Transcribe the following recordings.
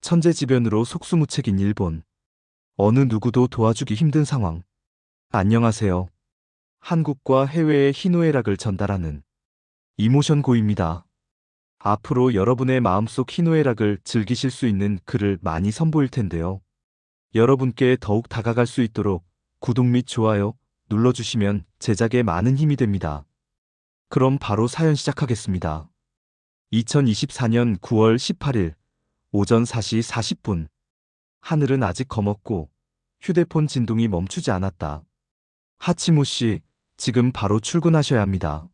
천재지변으로 속수무책인 일본. 어느 누구도 도와주기 힘든 상황. 안녕하세요. 한국과 해외의 희노애락을 전달하는 이모션고입니다. 앞으로 여러분의 마음속 희노애락을 즐기실 수 있는 글을 많이 선보일 텐데요. 여러분께 더욱 다가갈 수 있도록 구독 및 좋아요 눌러주시면 제작에 많은 힘이 됩니다. 그럼 바로 사연 시작하겠습니다. 2024년 9월 18일 오전 4시 40분. 하늘은 아직 검었고 휴대폰 진동이 멈추지 않았다. 하치모 씨, 지금 바로 출근하셔야 합니다.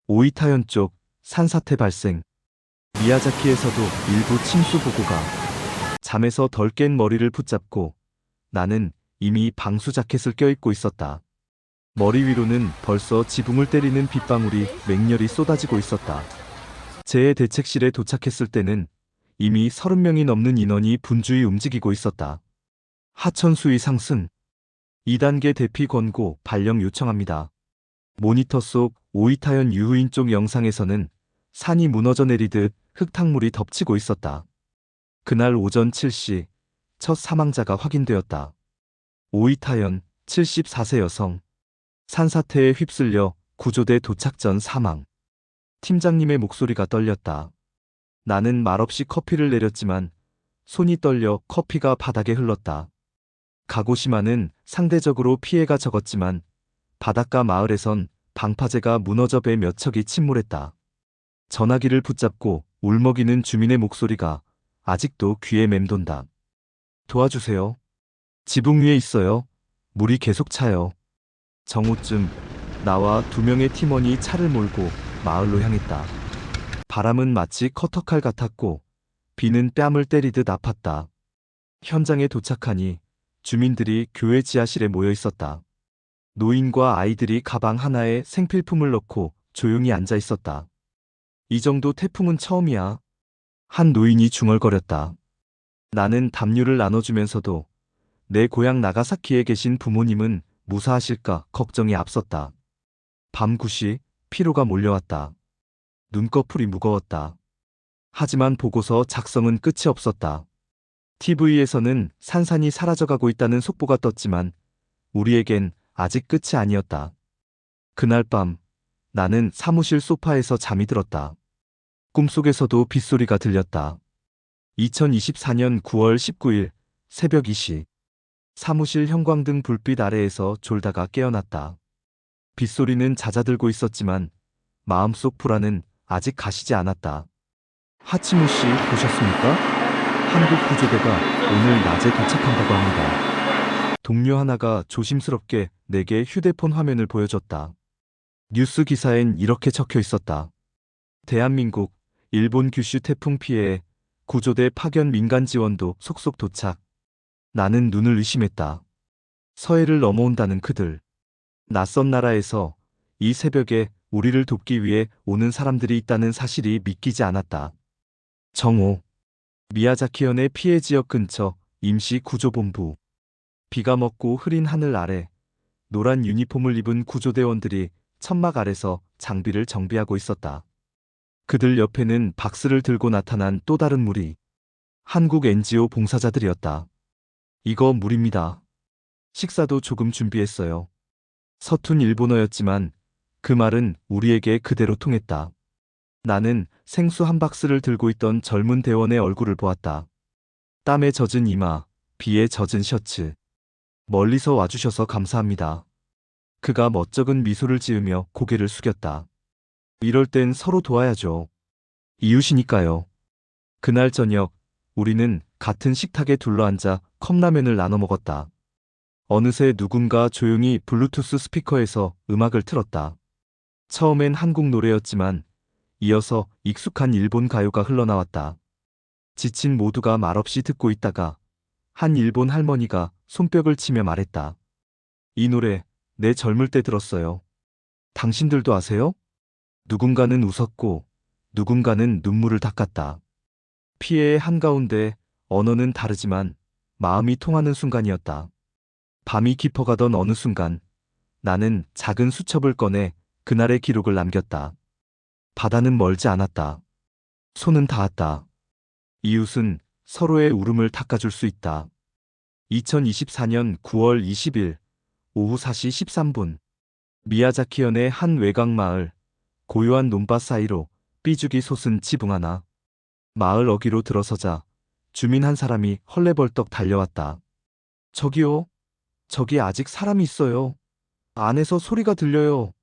오이타현 쪽 산사태 발생. 미야자키에서도 일부 침수 보고가. 잠에서 덜 깬 머리를 붙잡고 나는 이미 방수 자켓을 껴입고 있었다. 머리 위로는 벌써 지붕을 때리는 빗방울이 맹렬히 쏟아지고 있었다. 재해대책실에 도착했을 때는 이미 30명이 넘는 인원이 분주히 움직이고 있었다. 하천 수위 상승. 2단계 대피 권고 발령 요청합니다. 모니터 속 오이타현 유후인 쪽 영상에서는 산이 무너져 내리듯 흙탕물이 덮치고 있었다. 그날 오전 7시 첫 사망자가 확인되었다. 오이타현 74세 여성. 산사태에 휩쓸려 구조대 도착 전 사망. 팀장님의 목소리가 떨렸다. 나는 말없이 커피를 내렸지만 손이 떨려 커피가 바닥에 흘렀다. 가고시마는 상대적으로 피해가 적었지만 바닷가 마을에선 방파제가 무너져 배 몇 척이 침몰했다. 전화기를 붙잡고 울먹이는 주민의 목소리가 아직도 귀에 맴돈다. 도와주세요. 지붕 위에 있어요. 물이 계속 차요. 정오쯤 나와 2명의 팀원이 차를 몰고 마을로 향했다. 바람은 마치 커터칼 같았고 비는 뺨을 때리듯 아팠다. 현장에 도착하니 주민들이 교회 지하실에 모여 있었다. 노인과 아이들이 가방 하나에 생필품을 넣고 조용히 앉아 있었다. 이 정도 태풍은 처음이야. 한 노인이 중얼거렸다. 나는 담요를 나눠주면서도 내 고향 나가사키에 계신 부모님은 무사하실까 걱정이 앞섰다. 밤 9시 피로가 몰려왔다. 눈꺼풀이 무거웠다. 하지만 보고서 작성은 끝이 없었다. TV에서는 산산이 사라져가고 있다는 속보가 떴지만 우리에겐 아직 끝이 아니었다. 그날 밤 나는 사무실 소파에서 잠이 들었다. 꿈속에서도 빗소리가 들렸다. 2024년 9월 19일 새벽 2시. 사무실 형광등 불빛 아래에서 졸다가 깨어났다. 빗소리는 잦아들고 있었지만 마음속 불안은 아직 가시지 않았다. 하치모 씨 보셨습니까? 한국 구조대가 오늘 낮에 도착한다고 합니다. 동료 하나가 조심스럽게 내게 휴대폰 화면을 보여줬다. 뉴스 기사엔 이렇게 적혀 있었다. 대한민국, 일본 규슈 태풍 피해에 구조대 파견 민간 지원도 속속 도착. 나는 눈을 의심했다. 서해를 넘어온다는 그들. 낯선 나라에서 이 새벽에 우리를 돕기 위해 오는 사람들이 있다는 사실이 믿기지 않았다. 정오. 미야자키현의 피해 지역 근처 임시 구조본부. 비가 먹고 흐린 하늘 아래 노란 유니폼을 입은 구조대원들이 천막 아래서 장비를 정비하고 있었다. 그들 옆에는 박스를 들고 나타난 또 다른 무리. 한국 NGO 봉사자들이었다. 이거 물입니다. 식사도 조금 준비했어요. 서툰 일본어였지만 그 말은 우리에게 그대로 통했다. 나는 생수 한 박스를 들고 있던 젊은 대원의 얼굴을 보았다. 땀에 젖은 이마, 비에 젖은 셔츠. 멀리서 와주셔서 감사합니다. 그가 멋쩍은 미소를 지으며 고개를 숙였다. 이럴 땐 서로 도와야죠. 이웃이니까요. 그날 저녁 우리는 같은 식탁에 둘러앉아 컵라면을 나눠 먹었다. 어느새 누군가 조용히 블루투스 스피커에서 음악을 틀었다. 처음엔 한국 노래였지만 이어서 익숙한 일본 가요가 흘러나왔다. 지친 모두가 말없이 듣고 있다가 한 일본 할머니가 손뼉을 치며 말했다. 이 노래 내 젊을 때 들었어요. 당신들도 아세요? 누군가는 웃었고 누군가는 눈물을 닦았다. 피해의 한가운데 언어는 다르지만 마음이 통하는 순간이었다. 밤이 깊어가던 어느 순간 나는 작은 수첩을 꺼내 그날의 기록을 남겼다. 바다는 멀지 않았다. 손은 닿았다. 이웃은 서로의 울음을 닦아줄 수 있다. 2024년 9월 20일 오후 4시 13분 미야자키현의 한 외곽 마을, 고요한 논밭 사이로 삐죽이 솟은 지붕 하나. 마을 어귀로 들어서자 주민 한 사람이 헐레벌떡 달려왔다. 저기요. 저기 아직 사람이 있어요. 안에서 소리가 들려요.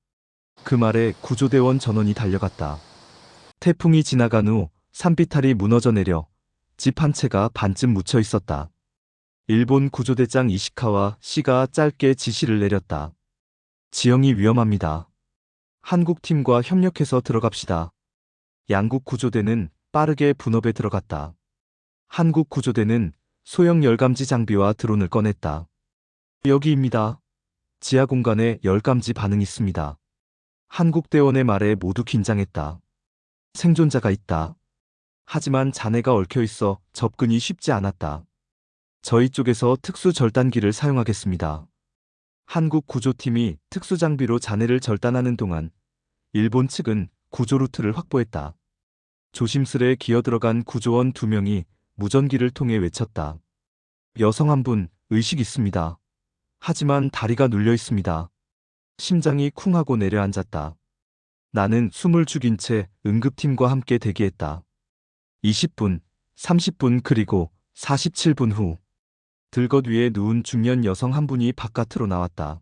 그 말에 구조대원 전원이 달려갔다. 태풍이 지나간 후 산비탈이 무너져 내려 집 한 채가 반쯤 묻혀 있었다. 일본 구조대장 이시카와 씨가 짧게 지시를 내렸다. 지형이 위험합니다. 한국 팀과 협력해서 들어갑시다. 양국 구조대는 빠르게 분업에 들어갔다. 한국 구조대는 소형 열감지 장비와 드론을 꺼냈다. 여기입니다. 지하 공간에 열감지 반응이 있습니다. 한국 대원의 말에 모두 긴장했다. 생존자가 있다. 하지만 잔해가 얽혀 있어 접근이 쉽지 않았다. 저희 쪽에서 특수 절단기를 사용하겠습니다. 한국 구조팀이 특수 장비로 잔해를 절단하는 동안 일본 측은 구조 루트를 확보했다. 조심스레 기어들어간 구조원 2명이 무전기를 통해 외쳤다. 여성 한 분, 의식 있습니다. 하지만 다리가 눌려 있습니다. 심장이 쿵 하고 내려앉았다. 나는 숨을 죽인 채 응급팀과 함께 대기했다. 20분, 30분 그리고 47분 후 들것 위에 누운 중년 여성 한 분이 바깥으로 나왔다.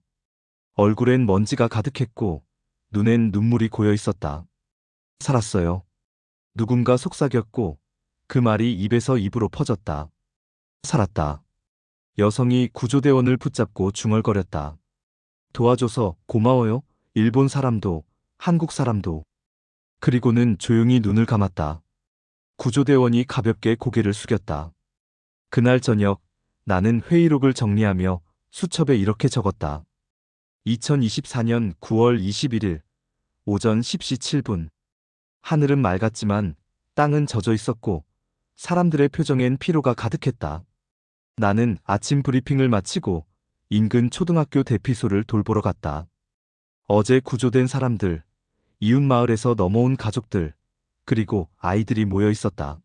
얼굴엔 먼지가 가득했고 눈엔 눈물이 고여 있었다. 살았어요. 누군가 속삭였고 그 말이 입에서 입으로 퍼졌다. 살았다. 여성이 구조대원을 붙잡고 중얼거렸다. 도와줘서 고마워요. 일본 사람도, 한국 사람도. 그리고는 조용히 눈을 감았다. 구조대원이 가볍게 고개를 숙였다. 그날 저녁 나는 회의록을 정리하며 수첩에 이렇게 적었다. 2024년 9월 21일 오전 10시 7분. 하늘은 맑았지만 땅은 젖어 있었고 사람들의 표정엔 피로가 가득했다. 나는 아침 브리핑을 마치고 인근 초등학교 대피소를 돌보러 갔다. 어제 구조된 사람들, 이웃 마을에서 넘어온 가족들, 그리고 아이들이 모여 있었다.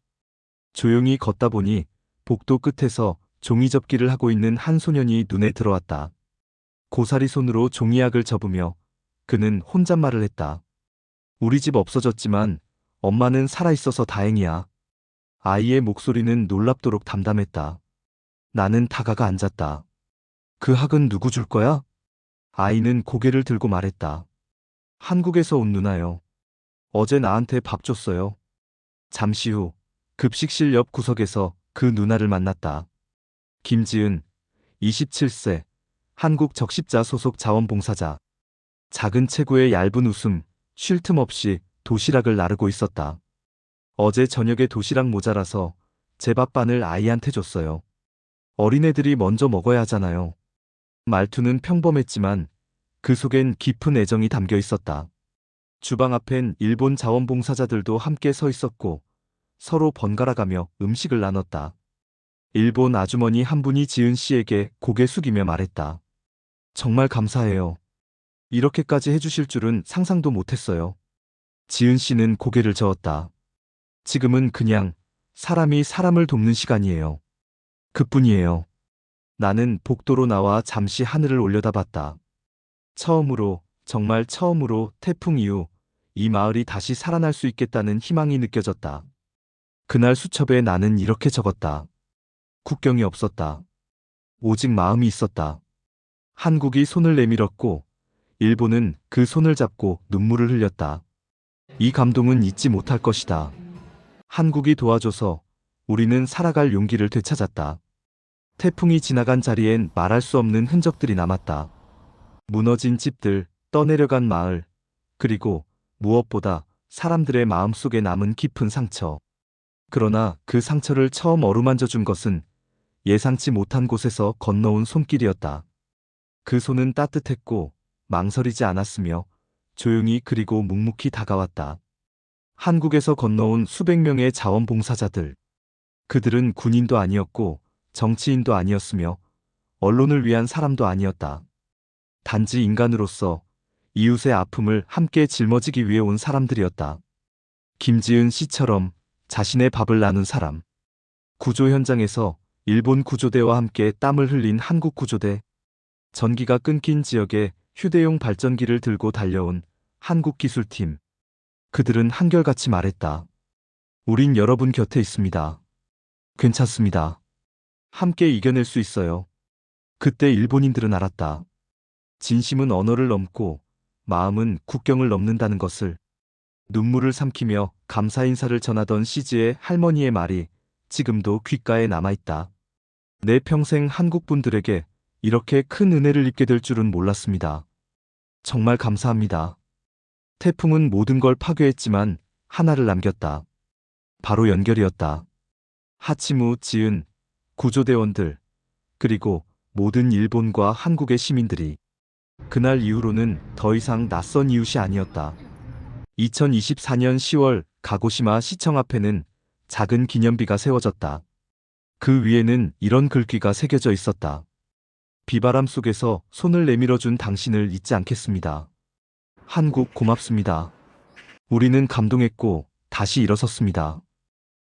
조용히 걷다 보니 복도 끝에서 종이접기를 하고 있는 한 소년이 눈에 들어왔다. 고사리 손으로 종이약을 접으며 그는 혼잣말을 했다. 우리 집 없어졌지만 엄마는 살아있어서 다행이야. 아이의 목소리는 놀랍도록 담담했다. 나는 다가가 앉았다. 그 학은 누구 줄 거야? 아이는 고개를 들고 말했다. 한국에서 온 누나요. 어제 나한테 밥 줬어요. 잠시 후 급식실 옆 구석에서 그 누나를 만났다. 김지은, 27세, 한국 적십자 소속 자원봉사자. 작은 체구의 얇은 웃음, 쉴 틈 없이 도시락을 나르고 있었다. 어제 저녁에 도시락 모자라서 제 밥반을 아이한테 줬어요. 어린애들이 먼저 먹어야 하잖아요. 말투는 평범했지만 그 속엔 깊은 애정이 담겨 있었다. 주방 앞엔 일본 자원봉사자들도 함께 서 있었고 서로 번갈아가며 음식을 나눴다. 일본 아주머니 한 분이 지은 씨에게 고개 숙이며 말했다. 정말 감사해요. 이렇게까지 해주실 줄은 상상도 못했어요. 지은 씨는 고개를 저었다. 지금은 그냥 사람이 사람을 돕는 시간이에요. 그뿐이에요. 나는 복도로 나와 잠시 하늘을 올려다봤다. 처음으로, 정말 처음으로 태풍 이후 이 마을이 다시 살아날 수 있겠다는 희망이 느껴졌다. 그날 수첩에 나는 이렇게 적었다. 국경이 없었다. 오직 마음이 있었다. 한국이 손을 내밀었고 일본은 그 손을 잡고 눈물을 흘렸다. 이 감동은 잊지 못할 것이다. 한국이 도와줘서 우리는 살아갈 용기를 되찾았다. 태풍이 지나간 자리엔 말할 수 없는 흔적들이 남았다. 무너진 집들, 떠내려간 마을, 그리고 무엇보다 사람들의 마음속에 남은 깊은 상처. 그러나 그 상처를 처음 어루만져 준 것은 예상치 못한 곳에서 건너온 손길이었다. 그 손은 따뜻했고 망설이지 않았으며 조용히 그리고 묵묵히 다가왔다. 한국에서 건너온 수백 명의 자원봉사자들. 그들은 군인도 아니었고 정치인도 아니었으며 언론을 위한 사람도 아니었다. 단지 인간으로서 이웃의 아픔을 함께 짊어지기 위해 온 사람들이었다. 김지은 씨처럼 자신의 밥을 나눈 사람. 구조 현장에서 일본 구조대와 함께 땀을 흘린 한국 구조대. 전기가 끊긴 지역에 휴대용 발전기를 들고 달려온 한국 기술팀. 그들은 한결같이 말했다. 우린 여러분 곁에 있습니다. 괜찮습니다. 함께 이겨낼 수 있어요. 그때 일본인들은 알았다. 진심은 언어를 넘고 마음은 국경을 넘는다는 것을. 눈물을 삼키며 감사 인사를 전하던 시즈의 할머니의 말이 지금도 귓가에 남아있다. 내 평생 한국 분들에게 이렇게 큰 은혜를 입게 될 줄은 몰랐습니다. 정말 감사합니다. 태풍은 모든 걸 파괴했지만 하나를 남겼다. 바로 연결이었다. 하치무, 지은, 구조대원들, 그리고 모든 일본과 한국의 시민들이. 그날 이후로는 더 이상 낯선 이웃이 아니었다. 2024년 10월 가고시마 시청 앞에는 작은 기념비가 세워졌다. 그 위에는 이런 글귀가 새겨져 있었다. 비바람 속에서 손을 내밀어준 당신을 잊지 않겠습니다. 한국 고맙습니다. 우리는 감동했고 다시 일어섰습니다.